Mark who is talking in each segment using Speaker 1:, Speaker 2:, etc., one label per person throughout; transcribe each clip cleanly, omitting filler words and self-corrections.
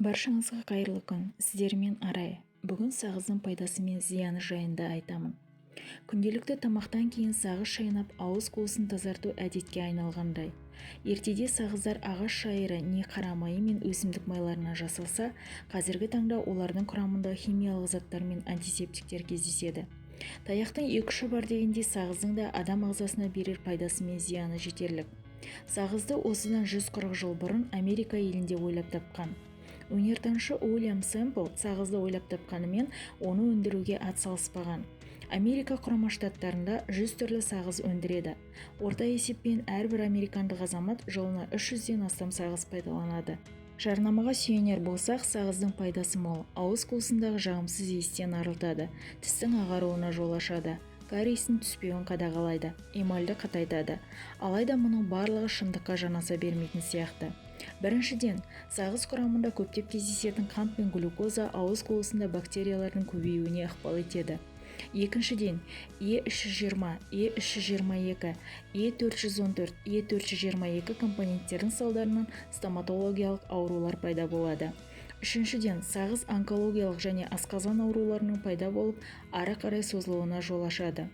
Speaker 1: Баршаңызға қайырлы күн. Сіздермен Арай. Бүгін сағыздың пайдасы мен зияны жайында айтамын. Күнделікті тамақтан кейін сағыз шайнап ауыз қуысын тазарту әдетке айналғандай. Ертеде сағыздар ағаш шайыры не қара майы мен өсімдік майларынан жасалса, қазіргі таңда олардың құрамында химиялық заттар мен антисептиктер кездеседі. Таяқтың екі ұшы бар дегенде сағыздың да адам ағзасына берер пайдасы мен зияны жетерлік. Сағызды осыдан 140 жыл бұрын Америка елінде ойлап тапқан. Өнертанушы Уильям Сэмпл сағызды ойлап тапқанымен оны өндіруге атсалыспаған. Америка құрама штаттарында 100 түрлі сағыз өндіреді. Орта есеппен әрбір американдық азамат жылына 300-ден астам сағыз пайдаланады. Жарнамаға сүйенер болсақ, сағыздың пайдасы мол. Ауыз қуысындағы жағымсыз иістен арылтады, тістің ағаруына жол ашады, кариестің түспеуін қадағалайды, эмальді қатайтады. Алайда мұның барлығы шындыққа жанаса бермейтін сияқты. Біріншіден, сағыз құрамында көптеп кездесетін қант пен глюкоза ауыз қуысында бактериялардың көбеюіне ықпал етеді. Екіншіден, E320, E322, E414, E422 компоненттердің салдарынан стоматологиялық аурулар пайда болады. Үшіншіден, сағыз онкологиялық және асқазан ауруларының пайда болып, ары қарай созылуына жол ашады.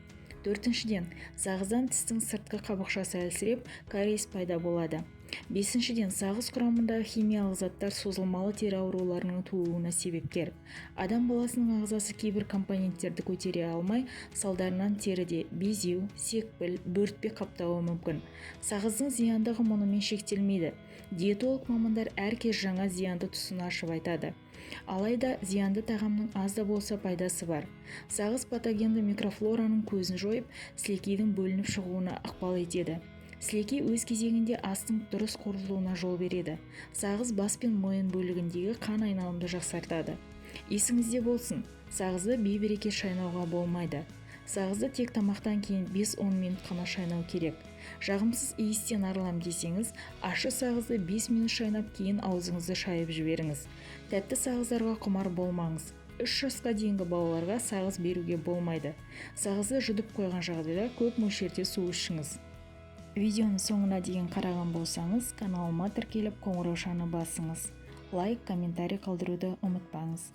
Speaker 1: Төртіншіден, сағыздан тістің сыртқы қабықшасы әлсіреп, кариес пайда болады. Бесіншіден, сағыз құрамындағы химиялық заттар созылмалы тері ауруларының тууына себепкер. Адам баласының ағзасы кейбір компоненттерді көтере алмай, салдарынан теріде безеу, секпіл, бөртпе қаптауы мүмкін. Сағыздың зияндығы мұнымен шектелмейді. Диетолог мамандар әркез жаңа зиянды тұсын ашып айтады. Алайда зиянды тағамның аз да болса пайдасы бар. Сағыз патогенді микрофлораның көзін жойып, сілекейдің бөлініп шығуына ықпал етеді. Сілекей өз кезегінде астың дұрыс қорытылуына жол береді. Сағыз бас пен мойын бөлігіндегі қан айналымды жақсартады. Есіңізде болсын, сағызды бейберекет шайнауға болмайды. Сағызды тек тамақтан кейін 5-10 минут қана шайнау керек. Жағымсыз иістен арылам десеңіз, ащы сағызды 5 минут шайнап кейін аузыңызды шайып жіберіңіз. Тәтті сағыздарға құмар болмаңыз. 3 жасқа дейінгі балаларға сағыз беруге болмайды. Сағызды жұдып қойған жағдайда көп мөлшерде су ішіңіз. Видеоны соңына дейін қараған болсаңыз, каналыма тіркеліп қоңыраушаны басыңыз. Лайк, комментарий қалдыруды ұмытпаңыз.